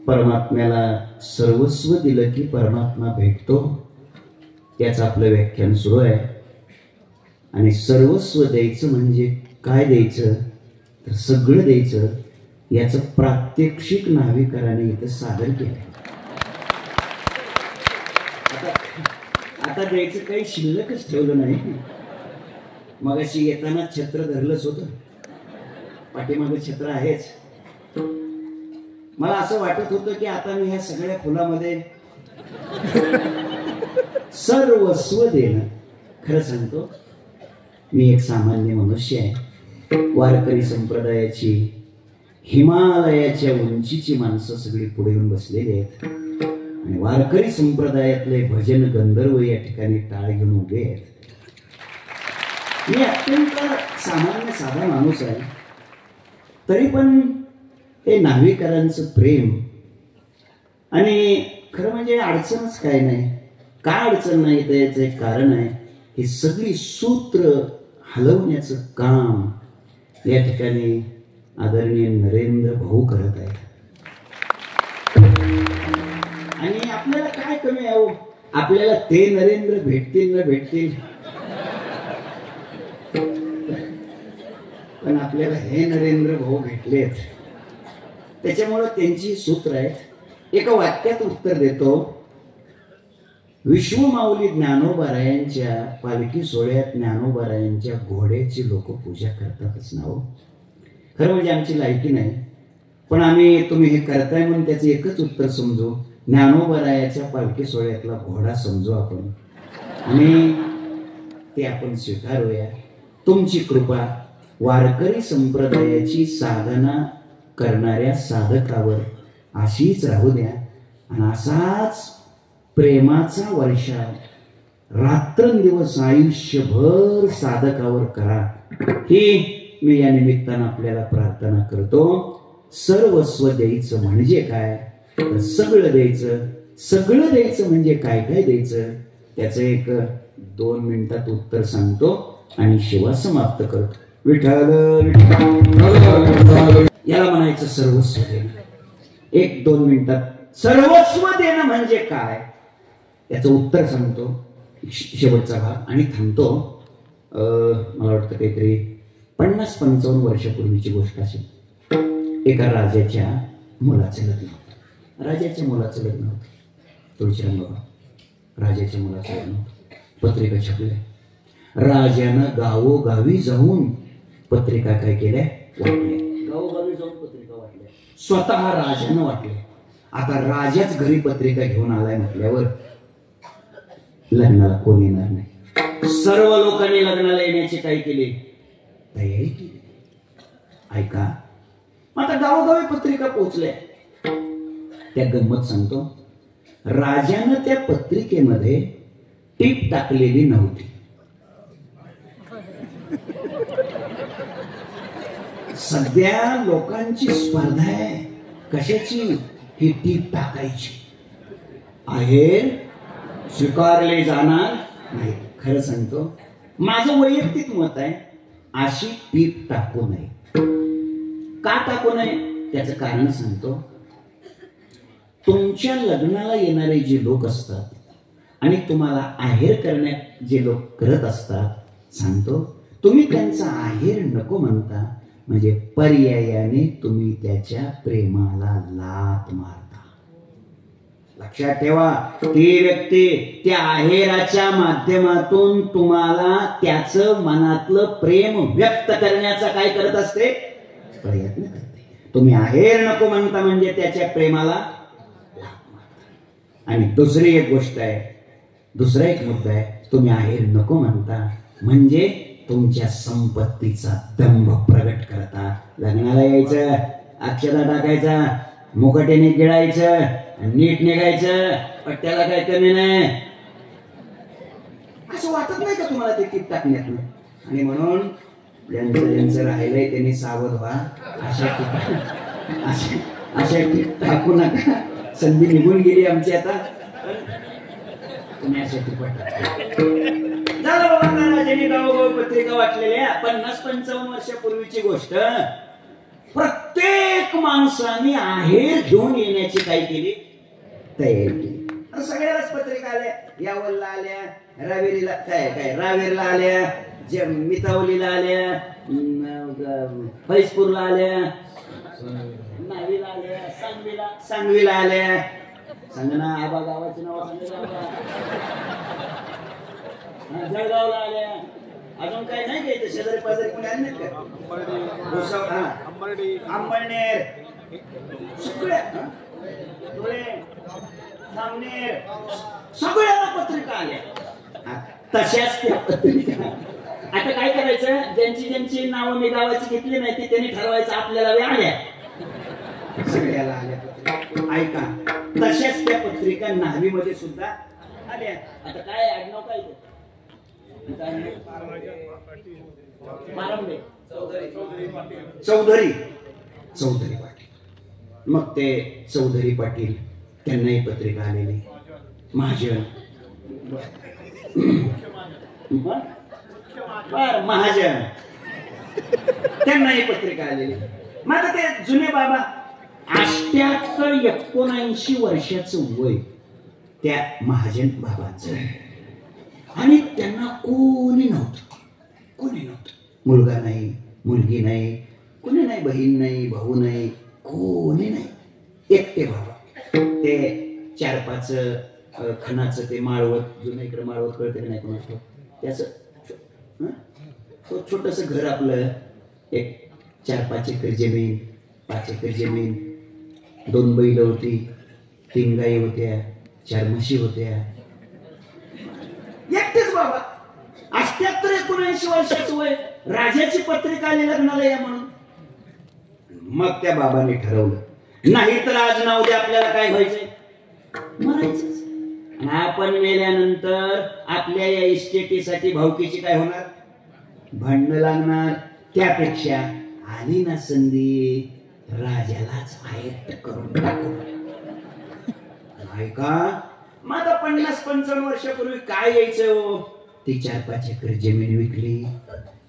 परमात्म्याला सर्वस्व दिलं की परमात्मा भेटतो, त्याचं आपलं व्याख्यान सुरू आहे. आणि सर्वस्व द्यायचं म्हणजे काय द्यायचं, तर सगळं द्यायचं. याचं प्रात्यक्षिक नाभिकाराने इथं सादर केलं. आता द्यायचं काही शिल्लकच ठेवलं नाही. मगाशी येताना छत्र धरलंच होतं, पाठीमागे छत्र आहेच. मला असं वाटत होतं की आता मी ह्या सगळ्या फुलामध्ये सर्वस्व देणं. खरं सांगतो, मी एक सामान्य मनुष्य आहे. वारकरी संप्रदायाची हिमालयाच्या उंचीची माणसं सगळी पुढे येऊन बसलेली आहेत आणि वारकरी संप्रदायातले भजन गंधर्व या ठिकाणी टाळ घेऊन उभे आहेत. मी अत्यंत सामान्य साधा माणूस आहे, तरी पण हे नाभिकारांचं प्रेम आणि खरं म्हणजे अडचणच काय नाही. काय अडचण नाही त्याचं एक कारण आहे. ही सगळी सूत्र हलवण्याचं काम या ठिकाणी आदरणीय नरेंद्र भाऊ करत आहेत. आणि आपल्याला काय कमी आहे, आपल्याला ते नरेंद्र भेटतील न भेटतील, पण आपल्याला हे नरेंद्र भाऊ भेटलेत. त्याच्यामुळे त्यांची सूत्र आहेत. एका वाक्यात उत्तर देतो. विश्वमाऊली ज्ञानोबारायांच्या पालखी सोहळ्यात ज्ञानोबारायांच्या घोड्याची लोक पूजा करतातच ना हो. खरं म्हणजे आमची लायकी नाही, पण आम्ही तुम्ही हे करताय म्हणून त्याचं एकच उत्तर समजू. ज्ञानोबारायाच्या पालखी सोहळ्यातला घोडा समजू आपण आणि ते आपण स्वीकारूया. तुमची कृपा वारकरी संप्रदायाची साधना करणाऱ्या साधकावर अशीच राहू द्या आणि असाच प्रेमाचा वर्षा रात्रंदिवस आयुष्यभर साधकावर करा, ही मी या निमित्तानं आपल्याला प्रार्थना करतो. सर्वस्व द्यायचं म्हणजे काय, तर सगळं द्यायचं. सगळं द्यायचं म्हणजे काय काय द्यायचं, त्याचं एक 2 मिनिटात उत्तर सांगतो आणि शिवा समाप्त करतो. विठ्ठल याला म्हणायचं सर्वस्व देणं. 1-2 मिनिटात सर्वस्व देणं म्हणजे काय याचं उत्तर सांगतो, शेवटचा भाग, आणि थांबतो. मला वाटतं काहीतरी 50-55 वर्षापूर्वीची गोष्ट असेल. एका राजाच्या मुलाचं लग्न होतं. राजाच्या मुलाचं लग्न होतं. तुळशीराम बाबा राजाच्या मुलाचं लग्न होतं. पत्रिका छापल्या. राजानं गावोगावी जाऊन पत्रिका काय केल्या, वाटल्या. गावोगावी जाऊन पत्रिका वाटल्या. स्वतः राजानं वाटल्या. आता राजाच घरी पत्रिका घेऊन आलाय म्हटल्यावर लग्नाला कोण येणार नाही. सर्व लोकांनी लग्नाला येण्याची काय केली, तयारी केली. ऐका, आता गावोगावी पत्रिका पोहोचल्या. त्या गंमत सांगतो. राजानं त्या पत्रिकेमध्ये टीप टाकलेली नव्हती. सध्या लोकांची स्पर्धा आहे कशाची, ही टीप टाकायची. आहेर स्वीकारले जाणार नाही. खरं सांगतो, माझं वैयक्तिक मत आहे, अशी टीप टाकू नये. का टाकू नये त्याचं कारण सांगतो. तुमच्या लग्नाला येणारे जे लोक असतात आणि तुम्हाला आहेर करण्यात जे लोक करत असतात, सांगतो, तुम्ही त्यांचा आहेर नको म्हणता म्हणजे पर्यायाने तुम्ही त्याच्या प्रेमाला लाथ मारता. लक्षात ठेवा, ती व्यक्ती त्या आहेराच्या माध्यमातून तुम्हाला त्याचं मनातलं प्रेम व्यक्त करण्याचा काय करत असते, प्रयत्न करते. तुम्ही आहेर नको म्हणता म्हणजे त्याच्या प्रेमाला लाथ मारता. आणि दुसरी एक गोष्ट आहे, दुसरा एक मुद्दा आहे, तुम्ही आहेर नको म्हणता म्हणजे तुमच्या संपत्तीचा दंभ प्रगट करता. लग्नाला यायचं, अक्षता टाकायचा, मुकटीने गिळायचं, नीट निघायचं, पट्ट्याला काय कमी नाही. असं वाटत नाही का तुम्हाला ते टीप टाकण्यात? आणि म्हणून ज्यांचं राहिलंय त्यांनी सावध व्हा. अशा टीप टाकू नका. संधी निघून गेली आमची. आता तुम्ही अशा टीप झालं बाबा. राजाने गावोगावी पत्रिका वाटलेल्या. 50-55 वर्षापूर्वीची गोष्ट. प्रत्येक माणसाने आहेर घेऊन येण्याची काय केली, तयारी केली. सगळ्यालाच पत्रिका आल्या, यावलला आल्या, रावेरीला काय रावेरला आल्या, मितावलीला आल्या, फैजपूरला आल्या, नावीला आल्या, सांगवीला आल्या. सांग ना आबा गावाची नाव सांगितलं. जळगावला आल्या. अजून काय नाही घ्यायचं, शेजारी पाजारी कोणी आले नाहीत का? अंबळनेर, सगळ्या धुळे, सामनेर, सगळ्याला पत्रिका आल्या. तशाच त्या पत्रिका आता काय करायचं, ज्यांची नावं मी गावाची घेतली नाही ती त्यांनी ठरवायचं आपल्याला वे आल्या. सगळ्याला आल्या पत्रिका. ऐका, तशाच त्या पत्रिका न्हावीमध्ये सुद्धा आल्या. आता काय आडनाव काय चौधरी पाटील. मग ते चौधरी पाटील त्यांनाही पत्रिका आलेली. महाजन महाजन त्यांनाही पत्रिका आलेली. मग ते जुने बाबा 78-79 वर्षाचं वय त्या महाजन बाबांचं. आणि त्यांना कोणी नव्हतं. मुलगा नाही, मुलगी नाही, कोणी नाही, बहीण नाही, भाऊ नाही, कोणी नाही. एकटे बाबा. ते 4-5 खणाचं ते माळवत, जुनं इकडे माळवत कळतं नाही कोणाचं, त्याचं छोटस घर आपलं. एक 4-5 एकर जमीन, 5 एकर जमीन, 2 बैल होती, 3 गायी होत्या, 4 म्हशी होत्या. एकटेच बाबा. 78-79 वर्षाचं वय. राजाची पत्रिका आली लग्नाला या म्हणून. मग त्या बाबांनी ठरवलं, नाही तर आज ना उद्या आपल्याला काय व्हायचंय, मरायचं. आपण मेल्यानंतर आपल्या या इस्टेटीसाठी भावकीची काय होणार, भांडणं लागणार. त्यापेक्षा आली ना संधी, राजालाच आयत्त करून टाकू. ऐका, मग 50-55 वर्षापूर्वी काय यायचं हो, ती 4-5 एकर जमीन विकली,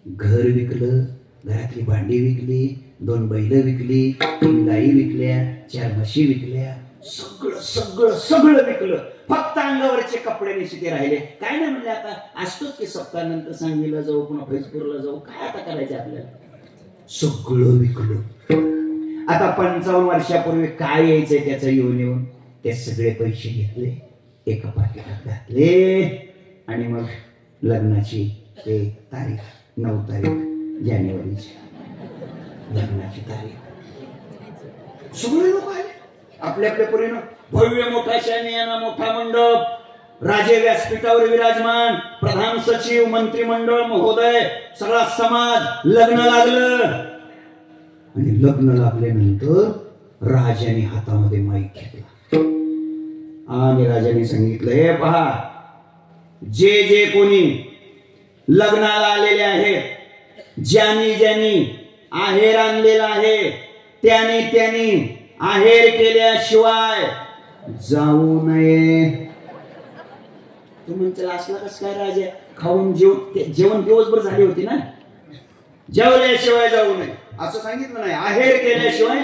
घर विकलं, घरातली भांडी विकली, 2 बैल विकली, 3 गायी विकल्या, 4 म्हशी विकल्या. सगळं विकलं. फक्त अंगावरचे कपडे निश्चित राहिले. काय नाही म्हणले, आता असतोच की सप्ताहानंतर सांगलीला जाऊ, पुन्हा फैजपूरला जाऊ, काय आता करायचं आपल्याला. सगळं विकलं. आता 55 वर्षापूर्वी काय यायचंय त्याचं येऊन ते सगळे पैसे घेतले, एका पाकिटात घातले. आणि मग लग्नाची ते तारीख, 9 तारीख जानेवारीची लग्नाची तारीख. सगळे लोक आले आपल्या परीनं. भव्य मोठा शामियाना, मोठा मंडप, राजे व्यासपीठावर विराजमान, प्रधान सचिव, मंत्रिमंडळ महोदय, सगळा समाज. लग्न लागलं. आणि लग्न लागल्यानंतर राजाने हातामध्ये माईक घेतला आणि राजाने सांगितलं, हे पहा, जे कोणी लग्नाला आलेले आहेत, ज्यांनी आहेर आणलेला आहे, त्यांनी आहेर केल्याशिवाय जाऊ नये. तू म्हणतो असला कस काय राजा, खाऊन जेवण दिवसभर झाली होती ना, जेवल्याशिवाय जाऊ नये असं सांगितलं नाही, आहेर केल्याशिवाय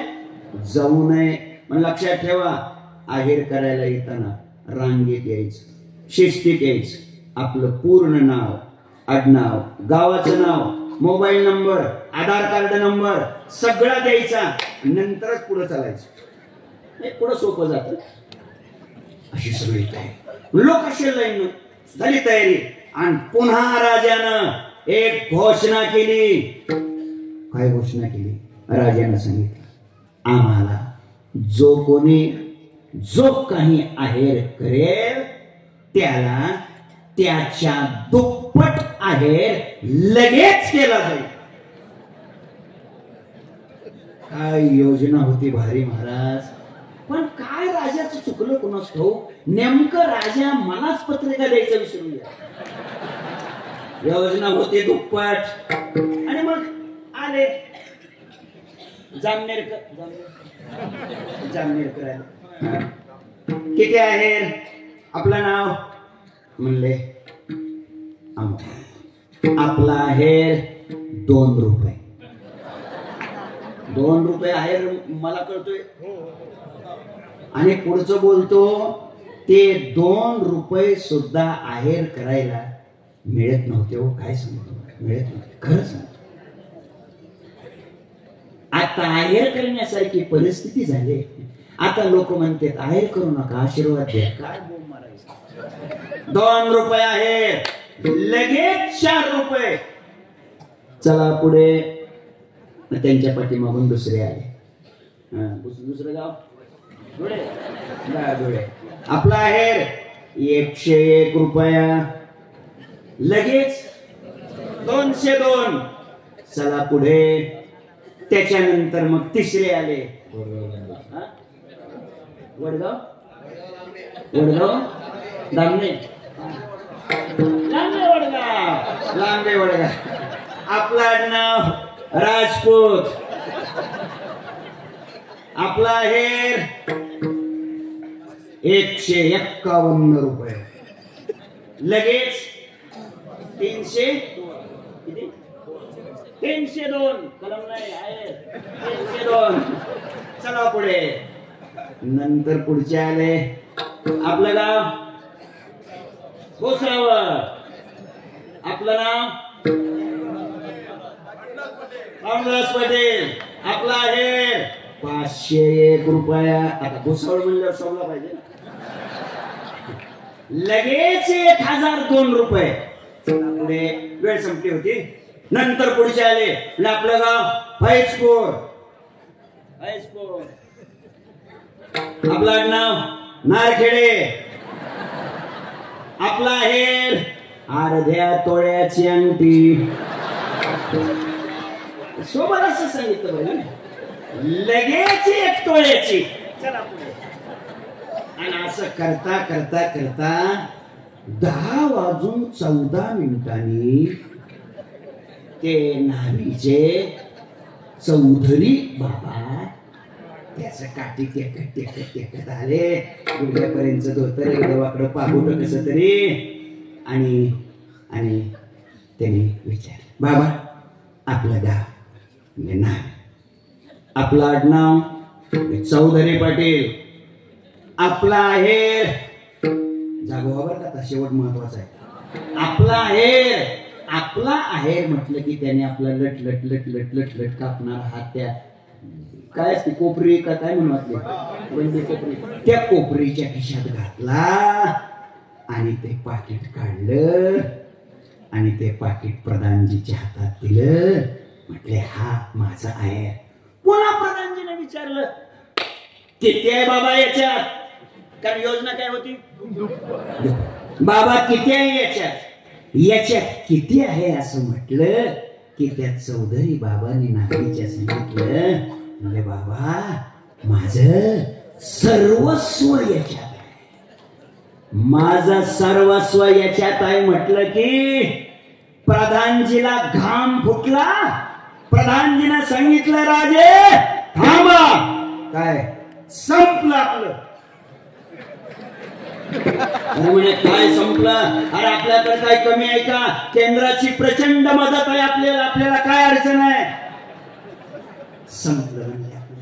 जाऊ नये. पण लक्षात ठेवा, आहेर करायला येताना रांगेत यायचं, शिस्तीत यायचं. आपलं पूर्ण नाव, आडनाव, गावाचं नाव, मोबाईल नंबर, आधार कार्ड नंबर सगळा द्यायचा, नंतरच पुढे चालायचं. पुढे सोपं जातं. अशी सगळी तयारी. लोक अशी लाईन झाली तयारी. आणि पुन्हा राजानं एक घोषणा केली. काय घोषणा केली? राजानं सांगितलं, आम्हाला जो काही आहेर करेल त्याला त्याच्या दुप्पट आहेर लगेच केला जाईल. काय योजना होती भारी महाराज. पण काय राजाचं चुकलं कोणास ठाऊक, नेमकं राजा मलाच पत्रिका द्यायचं विसरून गेला. योजना होती दुप्पट. आणि मग आले जामनेरकर आले. किती आहेर? आपलं नाव म्हणले, आपला आहेर 2 रुपये. ₹2 आहे मला कळतोय. आणि पुढचं बोलतो ते ₹2 सुद्धा आहेर करायला मिळत नव्हते. हो काय सांगतो, मिळत नव्हते खरंच. आता आहेर करण्यासारखी परिस्थिती झाली. आता लोक म्हणतात आहेर करू नका, आशीर्वाद द्या. काय बोंब मारायचं. ₹2 आहेर, लगेच ₹4. चला पुढे. त्यांच्या पाठीमागून दुसरे आले. दुसरं गाव धुळे. आपला आहेर ₹101, लगेच $202. चला पुढे. त्याच्यानंतर मग तिसरे आले. वडगाव दामणे लांबे वडगाव. आपलं नाव राजपूत. आपला आहेर ₹151, लगेच 302. कलम नाही आहे 302. चला पुढे. नंतर पुढचे आले. आपलं गाव भोसरावर. आपलं नाव रामदास पटेल. आपला आहेर ₹501. आता भुसावळ म्हणल्यावर शोभला पाहिजे, लगेच ₹1002. पुढे वेळ संपली होती. नंतर पुढचे आले. आपलं गाव फैजपूर. आपलं नाव नारखेडे. आपला आहेर अर्ध्या तोळ्याची अंगठी. सोबत असं सांगितलं पाहिजे, लगेच 1 तोळ्याची. चला पुढे. आणि असं करता करता करता 10:14 ते न्हावीचे चौधरी बाबा त्याचं काठी टेकत आले. गुडघ्यापर्यंत धोतर, इकडं वाकडं पाबूट कसं तरी. आणि त्यांनी विचारलं, बाबा आपलं गाव म्हणजे नाव. आपलं आडनाव चौधरी पाटील. आपला आहेर जागोवर का शेवट महत्वाचा आहे. आपला आहेर म्हटलं की त्याने आपला लट लट लट लट लट लट कापणार हात, त्या काय असते कोपरी का काय म्हणून कोपरी, त्या कोपरीच्या खिशात घातला आणि ते पाकिट काढलं आणि ते पाकिट प्रधानजीच्या हातात दिलं. म्हटले हा माझा आहेर. पुन्हा प्रधानजीने विचारलं किती आहे बाबा याच्यात, कारण योजना काय होती. बाबा किती आहे याच्यात किती आहे असं म्हटलं की त्या चौधरी बाबांनी नागरीच्या सांगितलं, म्हणजे बाबा माझं सर्वस्व याच्यात आहे, माझं सर्वस्व याच्यात आहे. म्हटलं की प्रधानजीला घाम फुटला. प्रधानजीने सांगितलं राजे थांबा. काय संपलं आपलं. म्हणजे काय संपलं. अरे आपल्याकडे काय कमी आहे का. केंद्राची प्रचंड मदत आहे आपल्याला काय अडचण आहे. संपलं म्हणजे आपलं.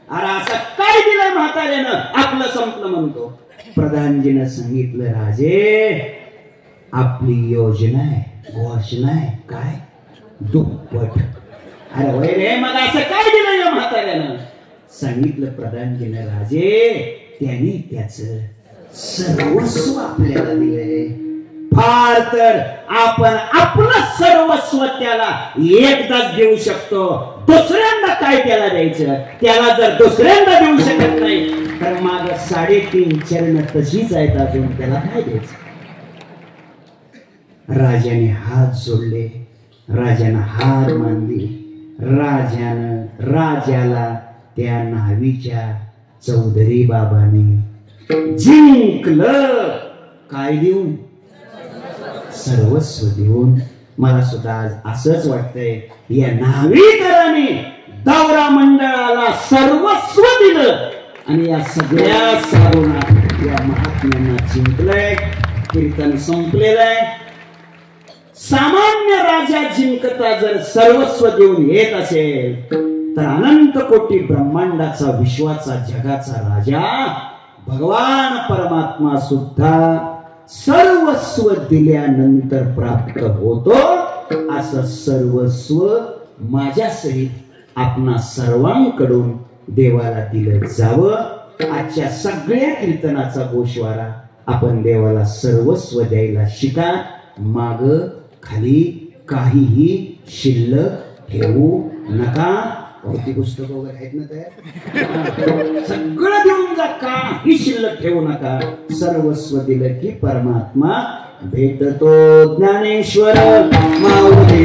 अरे असं काय दिलं म्हाताऱ्यानं आपलं संपलं म्हणतो. प्रधानजीनं सांगितलं राजे आपली योजना आहे, घोषणा आहे. काय दुप्पट. अरे वय रे मग असं काय दिलं या म्हाताऱ्यानं. सांगितलं प्रधानजीनं राजे त्याने त्याच सर्वस्व आपल्याला दिले. फार तर आपण आपलं सर्वस्व त्याला एकदाच देऊ शकतो. दुसऱ्यांदा काय त्याला द्यायचं. त्याला जर दुसऱ्यांदा देऊ शकत नाही तर माग 3.5 चरण तशीच आहेत अजून, त्याला काय द्यायचं. राजाने हात जोडले, राजाने हार मानली. राजाला त्या न्हावीच्या चौधरी बाबाने जिंकलं. काय देऊन. सर्वस्व देऊन. मला सुद्धा आज असंच वाटतंय या न्हावीकरांनी दौरा मंडळाला सर्वस्व दिलं आणि या सगळ्या सारुणात या महात्म्यांना जिंकलंय. कीर्तन संपलेलंय. सामान्य राजा जिंकता जर सर्वस्व देऊन येत असेल तर अनंत कोटी ब्रह्मांडाचा विश्वाचा जगाचा राजा भगवान परमात्मा सुद्धा सर्वस्व दिल्यानंतर प्राप्त होतो. असं सर्वस्व माझ्या सहित आपणा सर्वांकडून देवाला दिलं जावं. आजच्या सगळ्या कीर्तनाचा गोषवारा आपण देवाला सर्वस्व द्यायला शिका. माग खाली काहीही शिल्लक ठेवू नका. ती पुस्तकं वगैरे आहेत ना तयार, सगळं देऊन जा, काही शिल्लक ठेवू नका. सर्वस्व दिलं की परमात्मा भेटतो. ज्ञानेश्वर माऊली